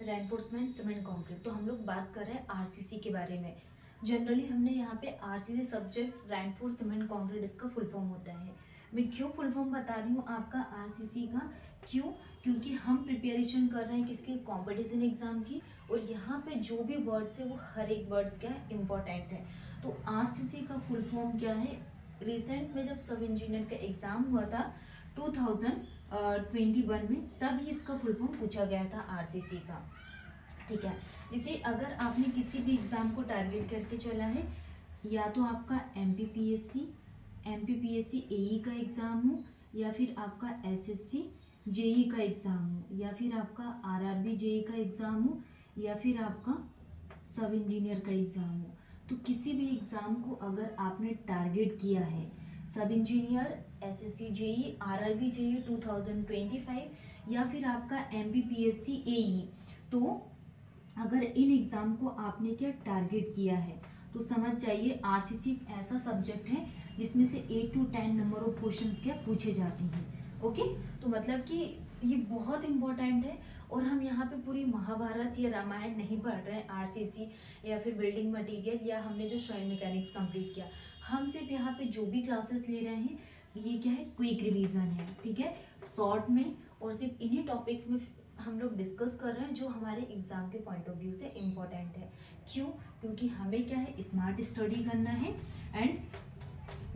Reinforcement cement concrete. तो हम लोग बात कर रहे हैं आरसीसी के बारे में। जनरली हमने यहाँ पे RCC subject reinforce cement concrete इसका फुल फॉर्म होता है। मैं क्यों फुल फॉर्म बता रही हूँ आपका आरसीसी का, क्यों? क्योंकि हम प्रिपरेशन कर रहे हैं किसके, कंपटीशन एग्जाम की। और यहाँ पे जो भी वर्ड्स है वो हर एक वर्ड्स क्या है, इम्पोर्टेंट है। तो आरसीसी का फुल फॉर्म क्या है? रिसेंट में जब सब इंजीनियर का एग्जाम हुआ था 2021 में, तब ही इसका फुल फॉर्म पूछा गया था आरसीसी का। ठीक है, जैसे अगर आपने किसी भी एग्जाम को टारगेट करके चला है, या तो आपका एमपीपीएससी एई का एग्जाम हो, या फिर आपका एसएससी जेई का एग्जाम हो, या फिर आपका आरआरबी जेई का एग्जाम हो, या फिर आपका सब इंजीनियर का एग्जाम हो, तो किसी भी एग्जाम को अगर आपने टारगेट किया है, सब engineer, SSC JE, RRB JE 2025, या फिर आपका एमपीपीएससी एई, तो अगर इन एग्जाम को आपने क्या टारगेट किया है, तो समझ जाइए आरसीसी ऐसा सब्जेक्ट है जिसमें से 8 to 10 नंबर ऑफ क्वेश्चंस क्या पूछे जाते हैं। ओके, तो मतलब कि ये बहुत इंपॉर्टेंट है। और हम यहाँ पे पूरी महाभारत या रामायण नहीं पढ़ रहे हैं आरसीसी, या फिर बिल्डिंग मटेरियल, या हमने जो श्रेणी मैकेनिक्स कंप्लीट किया, हम सिर्फ यहाँ पे जो भी क्लासेस ले रहे हैं ये क्या है, क्विक रिवीजन है। ठीक है, शॉर्ट में, और सिर्फ इन्हीं टॉपिक्स में हम लोग डिस्कस कर रहे हैं जो हमारे एग्जाम के पॉइंट ऑफ व्यू से इम्पोर्टेंट है। क्यों? क्योंकि हमें क्या है, स्मार्ट स्टडी करना है। एंड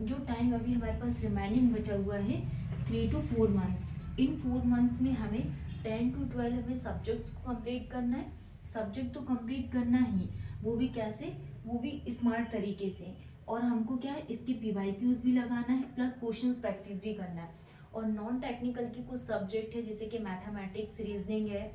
जो टाइम अभी हमारे पास रिमेनिंग बचा हुआ है 3 to 4 मंथ्स, इन 4 मंथ्स में हमें 10 to 12 हमें सब्जेक्ट्स को कंप्लीट करना है। सब्जेक्ट तो कंप्लीट करना ही, वो भी कैसे, वो भी स्मार्ट तरीके से। और हमको क्या है, इसकी पीवाईक्यूज भी लगाना है, प्लस क्वेश्चंस प्रैक्टिस भी करना है। और नॉन टेक्निकल की कुछ सब्जेक्ट है जैसे कि मैथमेटिक्स, रीजनिंग है।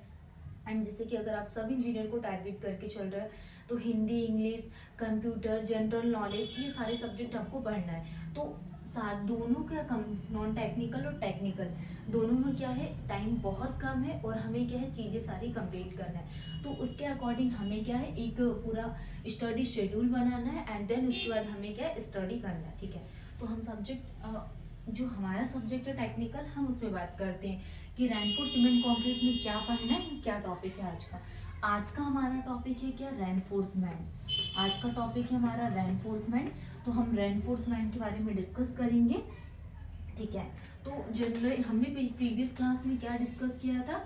एंड जैसे कि अगर आप सब इंजीनियर को टारगेट करके चल रहे हैं तो Hindi, English, computer, general knowledge, ये सारे सब्जेक्ट आपको पढ़ना है। तो साथ दोनों का कम, नॉन टेक्निकल और टेक्निकल दोनों में क्या है, टाइम बहुत कम है, और हमें क्या है, चीज़ें सारी कंप्लीट करना है। तो उसके अकॉर्डिंग हमें क्या है, एक पूरा स्टडी शेड्यूल बनाना है। एंड देन उसके बाद हमें क्या है, स्टडी करना है। ठीक है, तो हम सब्जेक्ट, जो हमारा सब्जेक्ट है टेक्निकल, हम उसमें बात करते हैं कि रेनफोर्स सीमेंट कंक्रीट में क्या पढ़ना है, क्या टॉपिक है आज का। आज का हमारा टॉपिक है क्या, रेनफोर्समेंट। आज का टॉपिक है हमारा रेनफोर्समेंट। तो हम रेनफोर्समेंट के बारे में डिस्कस करेंगे। ठीक है, तो जनरली हमने प्रीवियस क्लास में क्या डिस्कस किया था,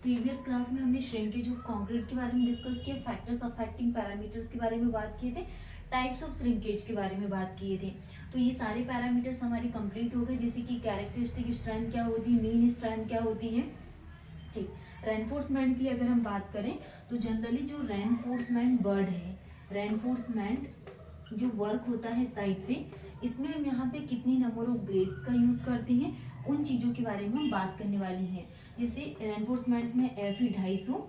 प्रीवियस क्लास में हमने श्रिंकेज ऑफ कंक्रीट के बारे में डिस्कस किया, फैक्टर्स अफेक्टिंग पैरामीटर्स के बारे में बात किए थे, टाइप्स ऑफ श्रिंकेज के बारे में बात किए थे। तो ये सारे पैरामीटर्स हमारी कंप्लीट हो गए, जैसे कि कैरेक्टरिस्टिक स्ट्रेंथ क्या होती है, मीन स्ट्रेंथ क्या होती है। ठीक, रेनफोर्समेंट के लिए अगर हम बात करें तो जनरली जो रेनफोर्समेंट वर्ड है, रेनफोर्समेंट जो वर्क होता है साइट पे, इसमें हम यहाँ पे कितनी नंबर ऑफ ग्रेड्स का यूज करते हैं, उन चीज़ों के बारे में हम बात करने वाले हैं। जैसे रेनफोर्समेंट में FE 250,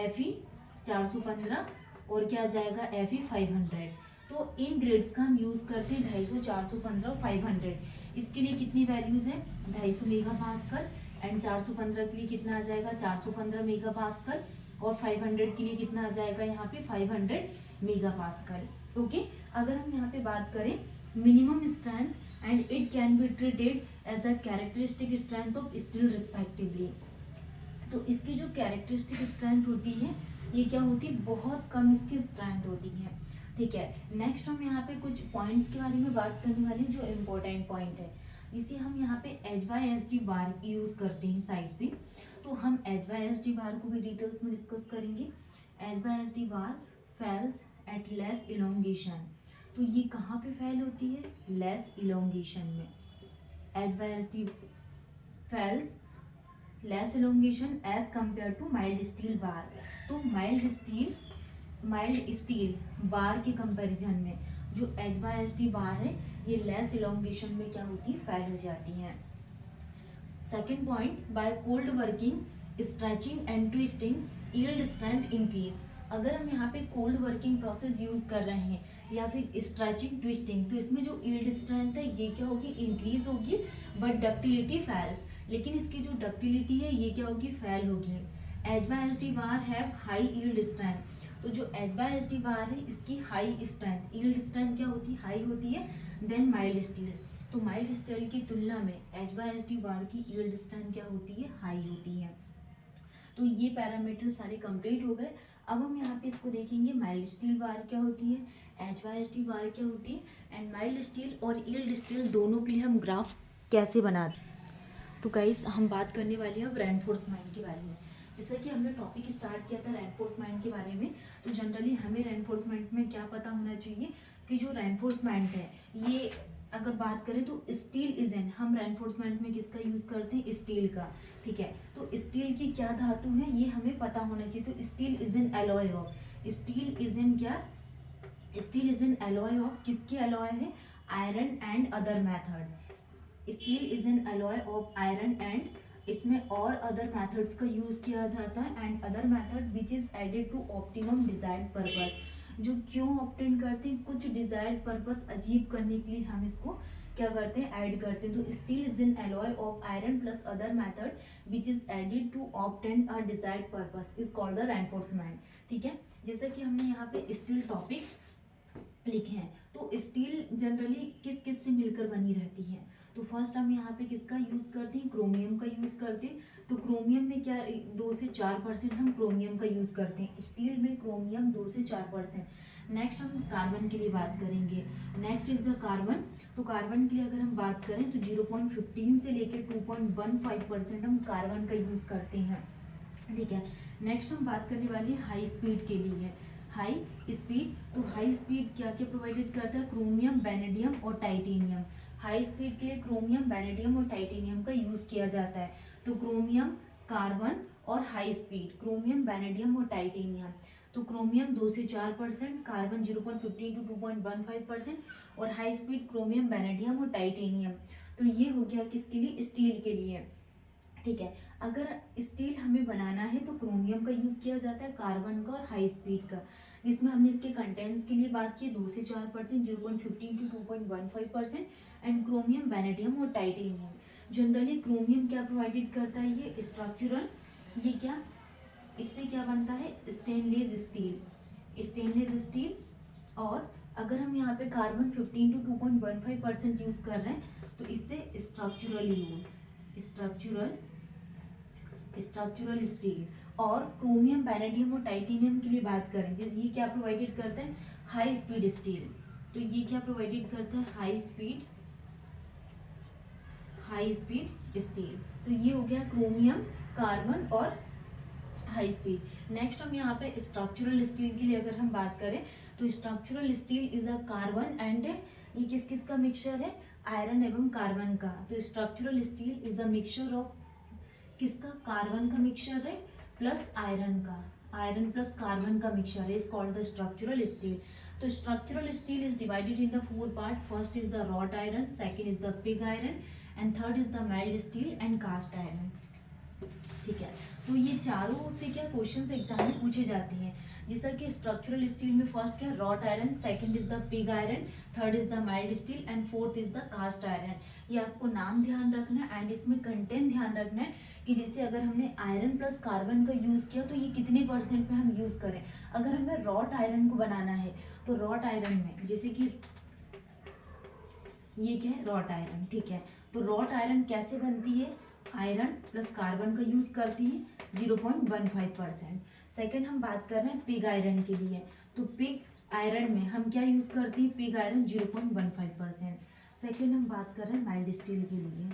FE 415, और क्या आ जाएगा, FE 500। तो इन ग्रेड्स का हम यूज करते हैं 250, 415 और 500। इसके लिए कितनी वैल्यूज है, 250 मेगा पास्कल। एंड 415 के लिए कितना आ जाएगा, 415 मेगा पास्कल। और 500 के लिए कितना आ जाएगा, यहाँ पे 500 मेगा पास्कल। ओके, अगर हम यहाँ पे बात करें minimum strength, and it can be treated as a characteristic strength of steel respectively. तो इसकी जो कैरेक्टरिस्टिक स्ट्रेंथ होती है, ये क्या होती है, बहुत कम इसकी स्ट्रेंथ होती है। ठीक है, नेक्स्ट हम यहाँ पे कुछ पॉइंट्स के बारे में बात करने वाले हैं जो इम्पोर्टेंट पॉइंट है। इसे हम यहाँ पे HYSD बार यूज करते हैं साइड पे, तो हम HYSD बार को भी डिटेल्स में डिस्कस करेंगे। HYSD bar fails at less elongation. तो ये कहाँ पे फेल होती है, लेस इलोंगेशन में। HYSD fails less elongation as compare to mild steel bar. तो माइल्ड स्टील बार के कंपैरिजन में जो HYSD बार है, ये लेस इलोंगेशन में क्या होती है, फेल हो जाती है। Second point, by cold working, stretching and twisting, yield strength increase. अगर हम यहाँ पे कोल्ड वर्किंग प्रोसेस यूज कर रहे हैं, या फिर स्ट्रेचिंग, ट्विस्टिंग, तो इसमें जो यील्ड स्ट्रेंथ है ये क्या होगी, इंक्रीज होगी, बट डक्टिलिटी फेल्स। लेकिन इसकी जो डक्टिलिटी है ये क्या होगी, फेल होगी। HYSD bar have high yield strength. तो जो HYSD बार है इसकी हाई स्ट्रेंथ, यील्ड स्ट्रेंथ क्या होती है, हाई होती है, देन माइल्ड स्टील। तो माइल्ड स्टील की तुलना में HYSD बार की यील्ड स्ट्रेंथ क्या होती है, हाई होती है। तो ये पैरामीटर सारे कंप्लीट हो गए। अब हम यहाँ पे इसको देखेंगे माइल्ड स्टील बार क्या होती है, HYST बार क्या होती है, एंड माइल्ड स्टील और यील्ड स्टील दोनों के लिए हम ग्राफ कैसे बनाते हैं। तो गाइस हम बात करने वाले हैं अब रेनफोर्समेंट के बारे में। जैसा कि हमने टॉपिक स्टार्ट किया था रेनफोर्समेंट के बारे में, तो जनरली हमें रेनफोर्समेंट में क्या पता होना चाहिए कि जो रेनफोर्समेंट है ये अगर बात करें तो स्टील इज एन, हम रेनफोर्समेंट में किसका यूज करते हैं, स्टील का, ठीक है। तो स्टील की क्या धातु है ये हमें पता होना चाहिए। तो steel is an alloy of, steel is an क्या, steel is an alloy of, किसकी एलॉय है, iron and other method. Steel is an alloy of iron and इसमें और अदर मेथड्स का यूज किया जाता है, and other method which is added to optimum desired purpose. जो क्यों ऑप्टेन करते हैं, कुछ डिजायर्ड पर्पस अचीव करने के लिए हम इसको क्या करते हैं, ऐड करते हैं। तो steel is an alloy of iron plus other method which is added to obtain a desired purpose is called the reinforcement, ठीक है। जैसे कि हमने यहाँ पे स्टील टॉपिक लिखे हैं, तो स्टील जनरली किस किस से मिलकर बनी रहती है। तो फर्स्ट हम यहाँ पे किसका यूज करते हैं, क्रोमियम का यूज करते हैं। तो क्रोमियम में क्या 2 से 4% हम क्रोमियम का यूज करते हैं, स्टील में क्रोमियम 2 से 4%। नेक्स्ट हम कार्बन के लिए बात करेंगे, नेक्स्ट इज द कार्बन। तो कार्बन के लिए अगर हम बात करें तो 0.15 से लेकर 2.15% हम कार्बन का यूज करते हैं, ठीक है। नेक्स्ट हम बात करने वाली है हाई स्पीड के लिए, हाई स्पीड। तो हाई स्पीड क्या क्या प्रोवाइडेड करता है, क्रोमियम, वैनेडियम और टाइटेनियम। हाई स्पीड के लिए क्रोमियम, वैनेडियम और टाइटेनियम का यूज किया जाता है। तो क्रोमियम, कार्बन और हाई स्पीड, क्रोमियम, वैनेडियम और टाइटेनियम। तो क्रोमियम 2 से 4%, कार्बन 0.15 to 2.15% और हाई स्पीड क्रोमियम, वैनेडियम और टाइटेनियम। तो ये हो गया किसके लिए, स्टील के लिए, ठीक है। अगर स्टील हमें बनाना है तो क्रोमियम का यूज किया जाता है, कार्बन का और हाई स्पीड का, जिसमें हमने इसके कंटेंट्स के लिए बात की 2 से 4%, 0.15 to 2.15% एंड क्रोमियम, वैनेडियम और टाइटेनियम। जनरली क्रोमियम क्या प्रोवाइडेड करता है, ये स्ट्रक्चरल, ये क्या, इससे क्या बनता है, स्टेनलेस स्टील, स्टेनलेस स्टील। और अगर हम यहाँ पे कार्बन 15 to 2.15% यूज कर रहे हैं तो इससे स्ट्रक्चरल यूज, स्ट्रक्चरल स्टील। और क्रोमियम, वैनेडियम और टाइटेनियम के लिए बात करें, जैसे ये क्या प्रोवाइडेड करता है, हाई स्पीड स्टील। तो ये क्या प्रोवाइडेड करता है, हाई स्पीड स्टील। तो ये हो गया क्रोमियम, कार्बन और हाई स्पीड। नेक्स्ट हम यहाँ पे स्ट्रक्चरल स्टील के लिए अगर हम बात करें तो structural steel is a carbon and ये किस किस का मिक्सचर है, आयरन एवं कार्बन का। तो structural steel is a mixture of किसका, कार्बन का मिक्सचर है प्लस आयरन का, आयरन प्लस कार्बन का मिक्सचर है, is called the structural steel. तो structural steel is divided in the 4 part, first is the wrought iron, second is the pig iron and third is the mild steel and cast iron, ठीक है। तो ये चारों से क्या questions exam में पूछे जाते हैं। जैसा कि स्ट्रक्चरल स्टील में फर्स्ट क्या, wrought iron, second is the pig iron, third is the mild steel and fourth is the cast iron. ये आपको नाम ध्यान रखना है एंड इसमें कंटेंट ध्यान रखना है कि जैसे अगर हमने आयरन प्लस कार्बन का यूज किया तो ये कितने % में हम यूज करें। अगर हमें रॉट आयरन को बनाना है तो रॉट आयरन में जैसे कि ये क्या है, रॉट आयरन, ठीक है। तो रॉट आयरन कैसे बनती है, आयरन प्लस कार्बन का यूज करती है 0.15%। सेकेंड हम बात कर रहे हैं पिग आयरन के लिए, तो पिग आयरन में हम क्या यूज करते हैं, पिग आयरन 0.15%। सेकेंड हम बात कर रहे हैं माइल्ड स्टील के लिए,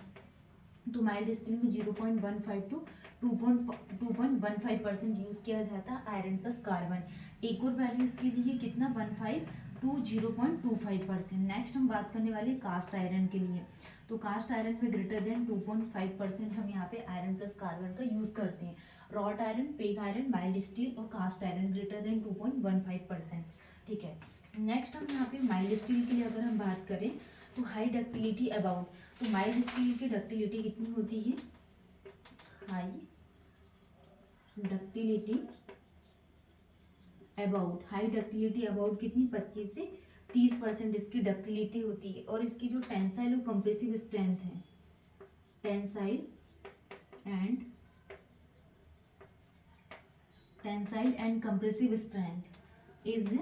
तो माइल्ड स्टील में 0.15 to 2.15% यूज किया जाता है आयरन प्लस कार्बन। एक और वैल्यू इसके लिए कितना, 15 to 0.25%। नेक्स्ट हम बात करने वाले कास्ट आयरन के लिए, तो कास्ट आयरन में ग्रेटर देन 2.5% हम यहाँ पे आयरन प्लस कार्बन का यूज करते हैं। Rot iron, pig iron, mild steel और कास्ट आयरन ग्रेटर देन 2.15%, ठीक है। नेक्स्ट हम यहाँ पे माइल्ड स्टील के लिए अगर हम बात करें तो हाई डक्टिलिटी अबाउट, तो माइल्ड स्टील की डक्टिलिटी कितनी होती है, high ductility about, high ductility about कितनी, 25 से 30% इसकी डक्टिलिटी होती है। और इसकी जो टेंसाइल और कंप्रेसिव स्ट्रेंथ है, tensile and compressive strength is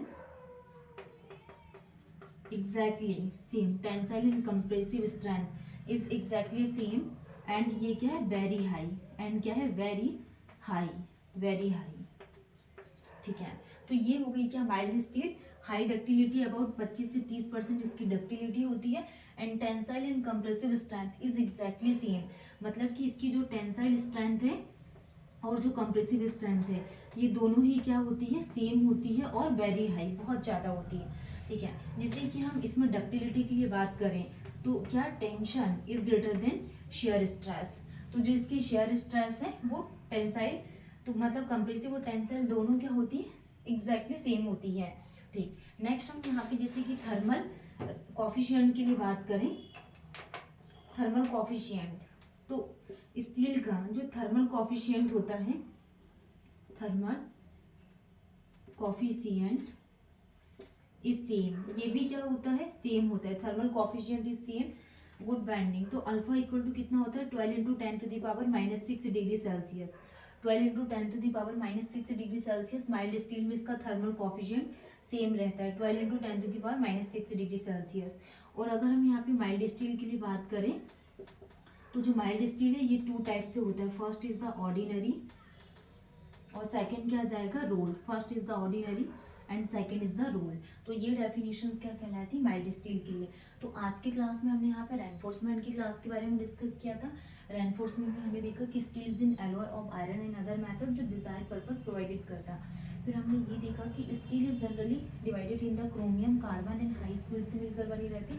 exactly same, tensile and compressive strength is exactly same and ये क्या है, वेरी हाई, एंड क्या है, वेरी हाई, वेरी हाई। ठीक है, तो ये हो गई क्या mild steel. High ductility about 25 से 30% इसकी डक्टिलिटी होती है। And tensile and compressive strength is exactly same, मतलब कि इसकी जो टेंसाइल स्ट्रेंथ है और जो कंप्रेसिव स्ट्रेंथ है ये दोनों ही क्या होती है, सेम होती है और वेरी हाई, बहुत ज़्यादा होती है। ठीक है, जैसे कि हम इसमें डक्टिलिटी की बात करें तो क्या tension is greater than shear stress. तो जो इसकी शेयर स्ट्रेस है वो टेंसाइल, तो मतलब कंप्रेसिव और टेंसाइल दोनों क्या होती है, एग्जैक्टली सेम होती है। ठीक, नेक्स्ट हम यहाँ पे जैसे कि थर्मल कॉफिशिएंट की बात करें, थर्मल कॉफिशिएंट, तो स्टील का जो थर्मल कॉफिशिएंट होता है, थर्मल कॉफिशिएंट इज सेम, ये भी क्या होता है, सेम होता है। Thermal coefficient is same good binding, तो अल्फा इक्वल टू कितना होता है 12 into 10⁻⁻6 degree Celsius. 12 into 10⁻⁻6 degree Celsius. Mild steel में इसका थर्मल कॉफिशिएंट सेम रहता है 12 इंटू 10⁻⁻6 डिग्री सेल्सियस। और अगर हम यहाँ पे माइल्ड स्टील के लिए बात करें तो जो माइल्ड स्टील है ये टू टाइप से होता है। फर्स्ट इज द ऑर्डिनरी और सेकंड क्या जाएगा, roll. First is the ordinary and second is the roll. तो ये डेफिनेशंस क्या कहलाती है माइल्ड स्टील के लिए। तो आज के क्लास में हमने यहाँ पे रेनफोर्समेंट की क्लास के बारे में डिस्कस किया था। रेनफोर्समेंट में हमने देखा कि steel is in alloy of iron and other method जो डिजायर पर्पस प्रोवाइडेड करता। फिर हमने ये देखा कि steel is generally divided in the chromium, carbon and high speed से मिलकर बनी रहती,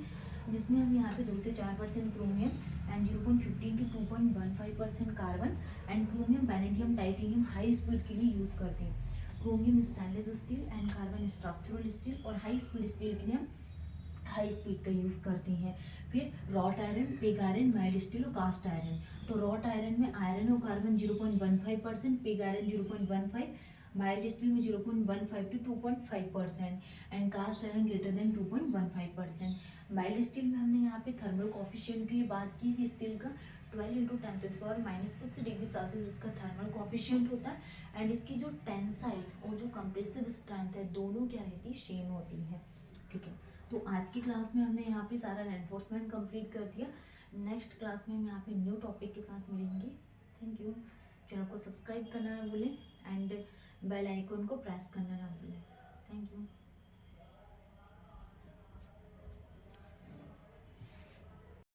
जिसमें हम यहाँ पे 2 से 4% chromium and 0.15 to 2.15% carbon and chromium, vanadium, titanium high speed के लिए यूज़ करते हैं। Chromium stainless steel and carbon structural steel, और हाई स्पीड स्टील के लिए हम हाई स्पीड का यूज़ करते हैं। फिर wrought iron, pig iron, mild steel और कास्ट आयरन। तो रॉट आयरन में आयरन और carbon 0.15%, pig iron 0.15, mild steel में 0.15 to 2.5% and cast iron greater than 2.15%। माइल्ड स्टील में हमने यहाँ पे थर्मल कॉफिशिएंट की बात की कि स्टील का 12 इंटू 10⁻⁻6 डिग्री सेल्सियस इसका थर्मल कॉफिशिएंट होता है। एंड इसकी जो टेंसाइल और जो कंप्रेसिव स्ट्रेंथ है दोनों क्या रहती है, सेम होती है। ठीक है, तो आज की क्लास में हमने यहाँ पे सारा रेनफोर्समेंट कंप्लीट कर दिया। नेक्स्ट क्लास में हम यहाँ पे न्यू टॉपिक के साथ मिलेंगे। Thank you. चैनल को सब्सक्राइब करना ना भूलें एंड बेल आइकन को प्रेस करना ना भूलें। Thank you.